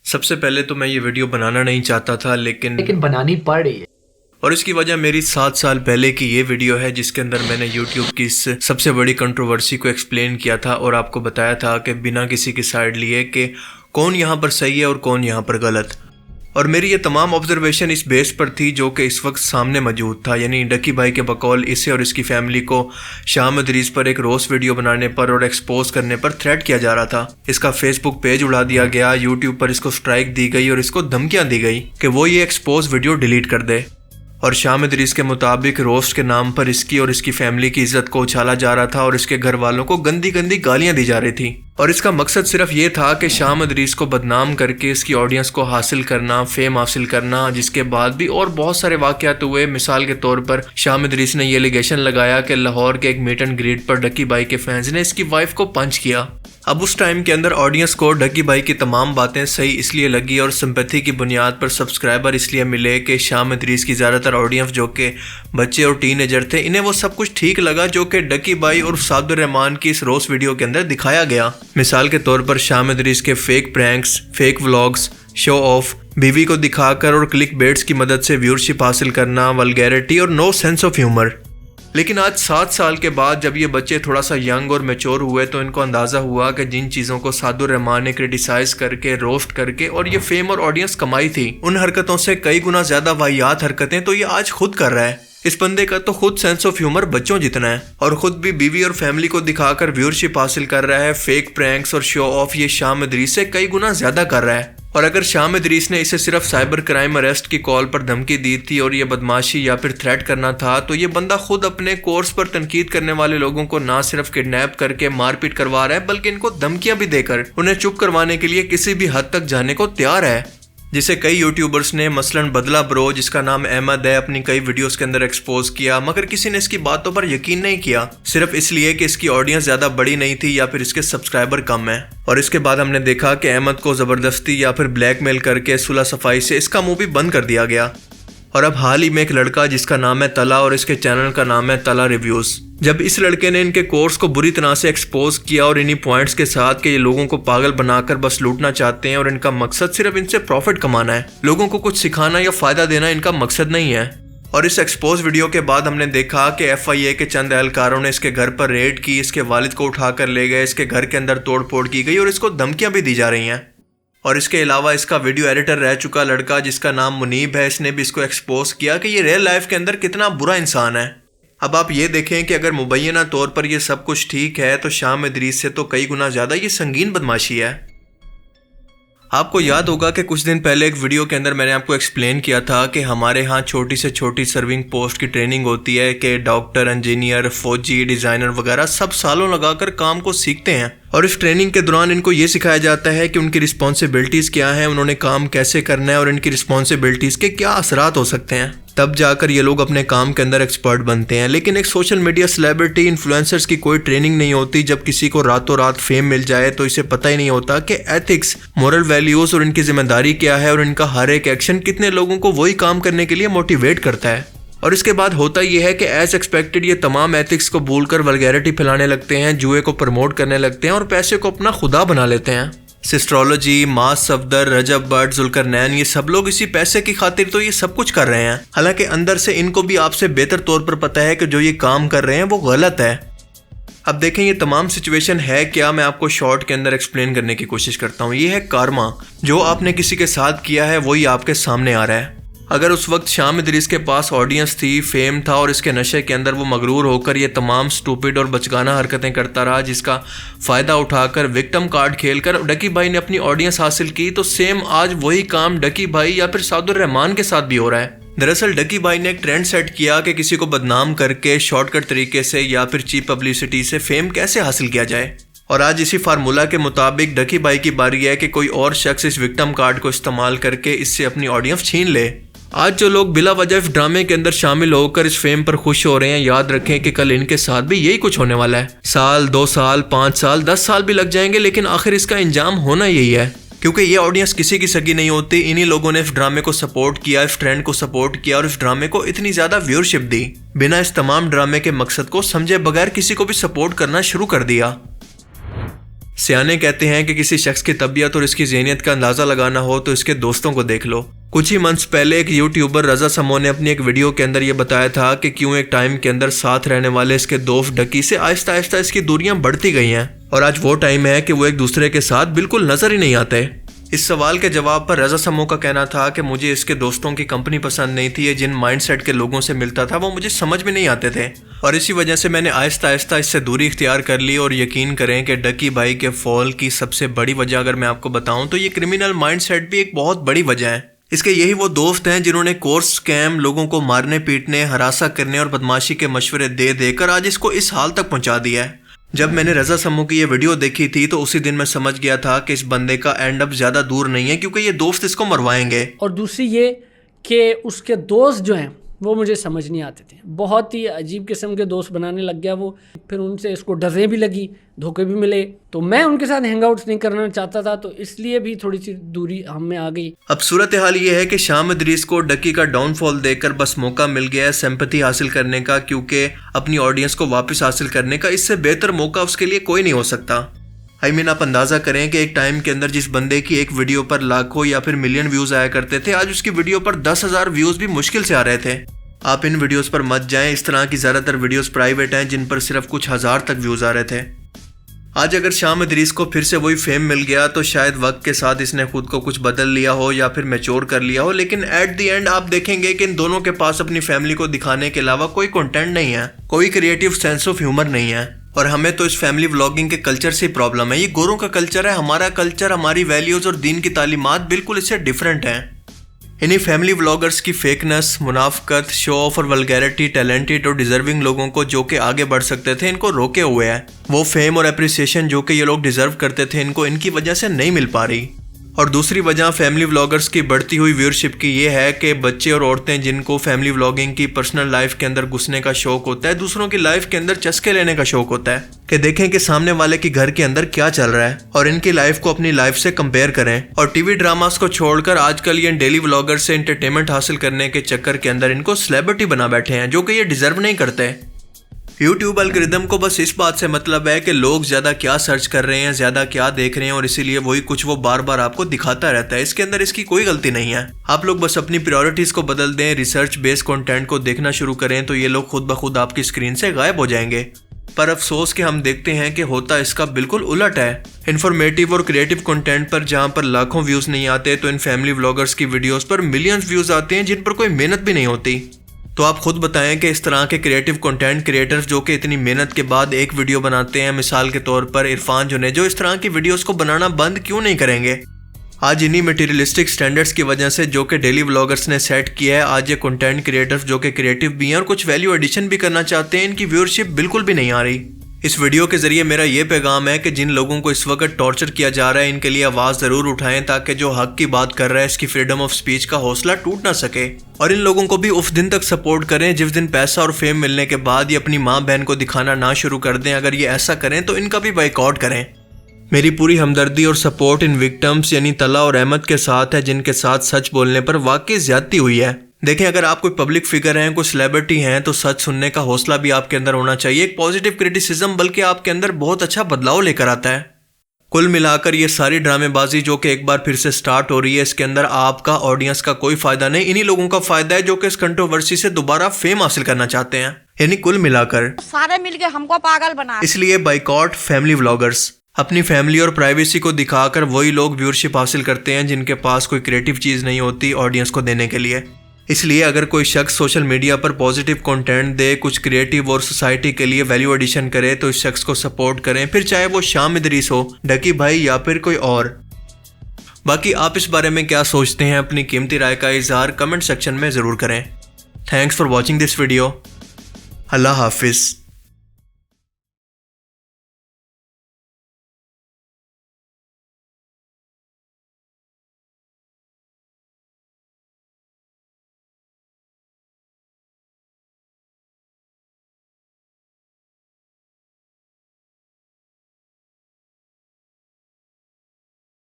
सबसे पहले तो मैं ये वीडियो बनाना नहीं चाहता था, लेकिन बनानी पड़ रही है। और इसकी वजह मेरी 7 साल पहले की ये वीडियो है जिसके अंदर मैंने YouTube की इस सबसे बड़ी कंट्रोवर्सी को एक्सप्लेन किया था और आपको बताया था कि बिना किसी की साइड लिए कि कौन यहाँ पर सही है और कौन यहाँ पर गलत। और मेरी ये तमाम ऑब्जर्वेशन इस बेस पर थी जो कि इस वक्त सामने मौजूद था, यानी डकी भाई के बकौल इसे और इसकी फैमिली को शाम इदरीस पर एक रोस्ट वीडियो बनाने पर और एक्सपोज करने पर थ्रेट किया जा रहा था। इसका फेसबुक पेज उड़ा दिया गया, यूट्यूब पर इसको स्ट्राइक दी गई और इसको धमकियां दी गई कि वो ये एक्सपोज वीडियो डिलीट कर दे। और शाम इदरीस के मुताबिक रोस्ट के नाम पर इसकी और इसकी फैमिली की इज्जत को उछाला जा रहा था और इसके घर वालों को गंदी गंदी गालियां दी जा रही थी। और इसका मकसद सिर्फ ये था कि शाम इदरीस को बदनाम करके इसकी ऑडियंस को हासिल करना, फेम हासिल करना, जिसके बाद भी और बहुत सारे वाकयात हुए। मिसाल के तौर पर शाम इदरीस ने ये एलिगेशन लगाया कि लाहौर के एक मीट एंड ग्रीट पर डकी भाई के फैंस ने इसकी वाइफ को पंच किया। अब उस टाइम के अंदर ऑडियंस को डकी भाई की तमाम बातें सही इसलिए लगी और सिंपैथी की बुनियाद पर सब्सक्राइबर इसलिए मिले कि शाम इदरीस की ज़्यादातर ऑडियंस जो कि बच्चे और टीनेजर थे, इन्हें वो सब कुछ ठीक लगा जो कि डकी भाई और सादुर रहमान की इस रोस्ट वीडियो के अंदर दिखाया गया। मिसाल के तौर पर शाम इदरीस के fake pranks, fake vlogs, show off, बीवी को दिखाकर और क्लिक बेट्स की मदद से व्यूअरशिप हासिल करना, वल्गैरिटी और नो सेंस ऑफ ह्यूमर। लेकिन आज 7 साल के बाद जब ये बच्चे थोड़ा सा यंग और मैच्योर हुए तो इनको अंदाज़ा हुआ कि जिन चीज़ों को सादुर रहमान ने क्रिटिसाइज करके, रोस्ट करके और ये फेम और ऑडियंस कमाई थी, उन हरकतों से कई गुना ज़्यादा वाहियात हरकतें तो ये आज खुद कर रहा है। इस बंदे का तो खुद सेंस ऑफ ह्यूमर बच्चों जितना है और खुद भी बीवी और फैमिली को दिखाकर व्यूअरशिप हासिल कर रहा है। फेक प्रैंक्स और शो ऑफ ये शाम इदरीस से कई गुना ज्यादा कर रहा है। और अगर शाम इदरीस ने इसे सिर्फ साइबर क्राइम अरेस्ट की कॉल पर धमकी दी थी और ये बदमाशी या फिर थ्रेट करना था, तो ये बंदा खुद अपने कोर्स पर तनकीद करने वाले लोगों को ना सिर्फ किडनैप करके मारपीट करवा रहा है बल्कि इनको धमकियां भी देकर उन्हें चुप करवाने के लिए किसी भी हद तक जाने को तैयार है, जिसे कई यूट्यूबर्स ने मसलन बदला ब्रो जिसका नाम अहमद है अपनी कई वीडियोस के अंदर एक्सपोज किया। मगर किसी ने इसकी बातों पर यकीन नहीं किया, सिर्फ इसलिए कि इसकी ऑडियंस ज्यादा बड़ी नहीं थी या फिर इसके सब्सक्राइबर कम है। और इसके बाद हमने देखा कि अहमद को जबरदस्ती या फिर ब्लैकमेल करके सुलह सफाई से इसका मुंह भी बंद कर दिया गया। और अब हाल ही में एक लड़का जिसका नाम है तला और इसके चैनल का नाम है तला रिव्यूज, जब इस लड़के ने इनके कोर्स को बुरी तरह से एक्सपोज किया और इन्हीं पॉइंट्स के साथ कि ये लोगों को पागल बनाकर बस लूटना चाहते हैं और इनका मकसद सिर्फ इनसे प्रॉफिट कमाना है, लोगों को कुछ सिखाना या फायदा देना इनका मकसद नहीं है। और इस एक्सपोज वीडियो के बाद हमने देखा कि FIA के चंद एहलकारों ने इसके घर पर रेड की, इसके वालिद को उठाकर ले गए, इसके घर के अंदर तोड़ फोड़ की गई और इसको धमकियां भी दी जा रही हैं। और इसके अलावा इसका वीडियो एडिटर रह चुका लड़का जिसका नाम मुनीब है, इसने भी इसको एक्सपोज किया कि ये रियल लाइफ के अंदर कितना बुरा इंसान है। अब आप ये देखें कि अगर मुबैना तौर पर ये सब कुछ ठीक है तो शाम इदरीस से तो कई गुना ज़्यादा ये संगीन बदमाशी है। आपको याद होगा कि कुछ दिन पहले एक वीडियो के अंदर मैंने आपको एक्सप्लेन किया था कि हमारे यहाँ छोटी से छोटी सर्विंग पोस्ट की ट्रेनिंग होती है कि डॉक्टर, इंजीनियर, फौजी, डिज़ाइनर वगैरह सब सालों लगाकर काम को सीखते हैं और इस ट्रेनिंग के दौरान इनको ये सिखाया जाता है कि उनकी रिस्पॉन्सिबिलिटीज़ क्या हैं, उन्होंने काम कैसे करना है और इनकी रिस्पॉन्सिबिलिटीज़ के क्या असरात हो सकते हैं। तब जाकर ये लोग अपने काम के अंदर एक्सपर्ट बनते हैं। लेकिन एक सोशल मीडिया सेलिब्रिटी, इन्फ्लुएंसर्स की कोई ट्रेनिंग नहीं होती। जब किसी को रातों रात फेम मिल जाए तो इसे पता ही नहीं होता कि एथिक्स, मोरल वैल्यूज़ और इनकी जिम्मेदारी क्या है और इनका हर एक एक्शन कितने लोगों को वही काम करने के लिए मोटिवेट करता है। और इसके बाद होता यह है कि एज एक्सपेक्टेड ये तमाम एथिक्स को भूलकर वल्गैरिटी फैलाने लगते हैं, जुए को प्रमोट करने लगते हैं और पैसे को अपना खुदा बना लेते हैं। सिस्ट्रोलॉजी, मास सफदर, रजब भट्ट, जुल्करनैन, ये सब लोग इसी पैसे की खातिर तो ये सब कुछ कर रहे हैं। हालांकि अंदर से इनको भी आपसे बेहतर तौर पर पता है कि जो ये काम कर रहे हैं वो गलत है। अब देखें ये तमाम सिचुएशन है क्या, मैं आपको शॉर्ट के अंदर एक्सप्लेन करने की कोशिश करता हूँ। ये है कार्मा, जो आपने किसी के साथ किया है वही आपके सामने आ रहा है। अगर उस वक्त शाम इदरीस के पास ऑडियंस थी, फेम था और इसके नशे के अंदर वो मगरूर होकर ये तमाम स्टूपिड और बचकाना हरकतें करता रहा जिसका फ़ायदा उठाकर विक्टिम कार्ड खेलकर डकी भाई ने अपनी ऑडियंस हासिल की, तो सेम आज वही काम डकी भाई या फिर सादुर रहमान के साथ भी हो रहा है। दरअसल डकी भाई ने एक ट्रेंड सेट किया कि किसी को बदनाम करके शॉर्टकट तरीके से या फिर चीप पब्लिसिटी से फेम कैसे हासिल किया जाए। और आज इसी फार्मूला के मुताबिक डकी भाई की बारी है कि कोई और शख्स इस विक्टिम कार्ड को इस्तेमाल करके इससे अपनी ऑडियंस छीन ले। आज जो लोग बिला वजह इस ड्रामे के अंदर शामिल होकर इस फेम पर खुश हो रहे हैं, याद रखें कि कल इनके साथ भी यही कुछ होने वाला है। साल, 2 साल, 5 साल, 10 साल भी लग जाएंगे, लेकिन आखिर इसका इंजाम होना यही है। क्योंकि ये ऑडियंस किसी की सगी नहीं होती। इन्हीं लोगों ने इस ड्रामे को सपोर्ट किया, इस ट्रेंड को सपोर्ट किया और इस ड्रामे को इतनी ज्यादा व्यूअरशिप दी। बिना इस तमाम ड्रामे के मकसद को समझे बगैर किसी को भी सपोर्ट करना शुरू कर दिया। सियाने कहते हैं कि किसी शख्स की तबीयत और इसकी ज़हनियत का अंदाज़ा लगाना हो तो इसके दोस्तों को देख लो। कुछ ही मंथ्स पहले एक यूट्यूबर रजा समो ने अपनी एक वीडियो के अंदर ये बताया था कि क्यों एक टाइम के अंदर साथ रहने वाले इसके दोस्त डकी से आहिस्ता आहिस्ता इसकी दूरियां बढ़ती गई हैं और आज वो टाइम है कि वो एक दूसरे के साथ बिल्कुल नजर ही नहीं आते। इस सवाल के जवाब पर रजा समो का कहना था कि मुझे इसके दोस्तों की कंपनी पसंद नहीं थी, ये जिन माइंडसेट के लोगों से मिलता था वो मुझे समझ में नहीं आते थे और इसी वजह से मैंने आहिस्ता आहिस्ता इससे दूरी इख्तियार कर ली। और यकीन करें कि डकी भाई के फॉल की सबसे बड़ी वजह अगर मैं आपको बताऊं तो ये क्रिमिनल माइंडसेट भी एक बहुत बड़ी वजह है। इसके यही वो दोस्त हैं जिन्होंने कोर्स स्कैम, लोगों को मारने पीटने, हरासा करने और बदमाशी के मशवरे दे देकर आज इसको इस हाल तक पहुंचा दिया है। जब मैंने रजा समो की ये वीडियो देखी थी तो उसी दिन मैं समझ गया था कि इस बंदे का एंड अप ज्यादा दूर नहीं है क्योंकि ये दोस्त इसको मरवाएंगे। और दूसरी ये कि उसके दोस्त जो हैं वो मुझे समझ नहीं आते थे, बहुत ही अजीब किस्म के दोस्त बनाने लग गया वो। फिर उनसे इसको डरें भी लगी, धोखे भी मिले, तो मैं उनके साथ हैंगआउट्स नहीं करना चाहता था, तो इसलिए भी थोड़ी सी दूरी हम में आ गई। अब सूरत हाल ये है कि शाम इदरीस को डकी का डाउनफॉल देखकर बस मौका मिल गया है सिंपैथी हासिल करने का, क्योंकि अपनी ऑडियंस को वापस हासिल करने का इससे बेहतर मौका उसके लिए कोई नहीं हो सकता। आप अंदाजा करें कि एक टाइम के अंदर जिस बंदे की एक वीडियो पर लाखों या फिर मिलियन व्यूज आया करते थे, आज उसकी वीडियो पर 10,000 व्यूज भी मुश्किल से आ रहे थे। आप इन वीडियोस पर मत जाएं, इस तरह की ज्यादातर वीडियोस प्राइवेट हैं जिन पर सिर्फ कुछ हजार तक व्यूज आ रहे थे। आज अगर शाम इदरीस को फिर से वही फेम मिल गया तो शायद वक्त के साथ इसने खुद को कुछ बदल लिया हो या फिर मैच्योर कर लिया हो, लेकिन एट द एंड आप देखेंगे कि इन दोनों के पास अपनी फैमिली को दिखाने के अलावा कोई कंटेंट नहीं है, कोई क्रिएटिव सेंस ऑफ ह्यूमर नहीं है। और हमें तो इस फैमिली व्लॉगिंग के कल्चर से प्रॉब्लम है। ये गोरों का कल्चर है, हमारा कल्चर, हमारी वैल्यूज और दीन की तालीमात बिल्कुल इससे डिफरेंट हैं। इन्हीं फैमिली व्लॉगर्स की फेकनेस, मुनाफकत, शो ऑफ और वल्गैरिटी टैलेंटेड और डिजर्विंग लोगों को जो कि आगे बढ़ सकते थे इनको रोके हुए है। वो फेम और अप्रिसिएशन जो कि ये लोग डिजर्व करते थे इनको इनकी वजह से नहीं मिल पा रही। और दूसरी वजह फैमिली व्लॉगर्स की बढ़ती हुई व्यूअरशिप की ये है कि बच्चे और औरतें जिनको फैमिली व्लॉगिंग की पर्सनल लाइफ के अंदर घुसने का शौक होता है, दूसरों की लाइफ के अंदर चस्के लेने का शौक होता है कि देखें कि सामने वाले की घर के अंदर क्या चल रहा है और इनकी लाइफ को अपनी लाइफ से कंपेयर करें। और टीवी ड्रामास को छोड़कर आजकल ये डेली व्लॉगर से एंटरटेनमेंट हासिल करने के चक्कर के अंदर इनको सेलिब्रिटी बना बैठे हैं, जो कि ये डिजर्व नहीं करते। यूट्यूब एल्गोरिदम को बस इस बात से मतलब है कि लोग ज्यादा क्या सर्च कर रहे हैं, ज्यादा क्या देख रहे हैं, और इसीलिए वही कुछ वो बार बार आपको दिखाता रहता है। इसके अंदर इसकी कोई गलती नहीं है। आप लोग बस अपनी प्रायोरिटीज को बदल दें, रिसर्च बेस्ड कंटेंट को देखना शुरू करें तो ये लोग खुद ब खुद आपकी स्क्रीन से गायब हो जाएंगे। पर अफसोस कि हम देखते हैं कि होता इसका बिल्कुल उलट है। इन्फॉर्मेटिव और क्रिएटिव कंटेंट पर जहां पर लाखों व्यूज नहीं आते तो इन फैमिली व्लॉगर्स की वीडियोस पर मिलियंस व्यूज आते हैं जिन पर कोई मेहनत भी नहीं होती। तो आप खुद बताएं कि इस तरह के क्रिएटिव कंटेंट क्रिएटर्स जो कि इतनी मेहनत के बाद एक वीडियो बनाते हैं, मिसाल के तौर पर इरफान जुने, जो इस तरह की वीडियोस को बनाना बंद क्यों नहीं करेंगे? आज इन्हीं मटेरियलिस्टिक स्टैंडर्ड्स की वजह से जो कि डेली व्लॉगर्स ने सेट किया है, आज ये कंटेंट क्रिएटर्स जो कि क्रिएटिव भी हैं और कुछ वैल्यू एडिशन भी करना चाहते हैं, इनकी व्यूअरशिप बिल्कुल भी नहीं आ रही। इस वीडियो के जरिए मेरा ये पैगाम है कि जिन लोगों को इस वक्त टॉर्चर किया जा रहा है इनके लिए आवाज़ ज़रूर उठाएं ताकि जो हक की बात कर रहा है इसकी फ्रीडम ऑफ स्पीच का हौसला टूट ना सके। और इन लोगों को भी उस दिन तक सपोर्ट करें जिस दिन पैसा और फेम मिलने के बाद ये अपनी माँ बहन को दिखाना ना शुरू कर दें। अगर ये ऐसा करें तो इनका भी बाइकआउट करें। मेरी पूरी हमदर्दी और सपोर्ट इन विक्टिम्स यानी तला और अहमद के साथ है जिनके साथ सच बोलने पर वाकई ज्यादती हुई है। देखें, अगर आप कोई पब्लिक फिगर हैं, कोई सेलिब्रिटी हैं, तो सच सुनने का हौसला भी आपके अंदर होना चाहिए। एक पॉजिटिव क्रिटिसिज्म बल्कि आपके अंदर बहुत अच्छा बदलाव लेकर आता है। कुल मिलाकर ये सारी ड्रामेबाजी जो कि एक बार फिर से स्टार्ट हो रही है, इसके अंदर आपका, ऑडियंस का कोई फायदा नहीं। इन्हीं लोगों का फायदा है जो कि इस कंट्रोवर्सी से दोबारा फेम हासिल करना चाहते हैं। यानी कुल मिलाकर सारे मिलके हमको पागल बना। इसलिए बाइकआउट फैमिली व्लॉगर्स। अपनी फैमिली और प्राइवेसी को दिखाकर वही लोग व्यूअरशिप हासिल करते हैं जिनके पास कोई क्रिएटिव चीज़ नहीं होती ऑडियंस को देने के लिए। इसलिए अगर कोई शख्स सोशल मीडिया पर पॉजिटिव कंटेंट दे, कुछ क्रिएटिव और सोसाइटी के लिए वैल्यू एडिशन करे तो इस शख्स को सपोर्ट करें, फिर चाहे वो शाम इदरीस हो, डकी भाई या फिर कोई और। बाकी आप इस बारे में क्या सोचते हैं, अपनी कीमती राय का इजहार कमेंट सेक्शन में ज़रूर करें। Thanks for watching this video. अल्लाह हाफिज़।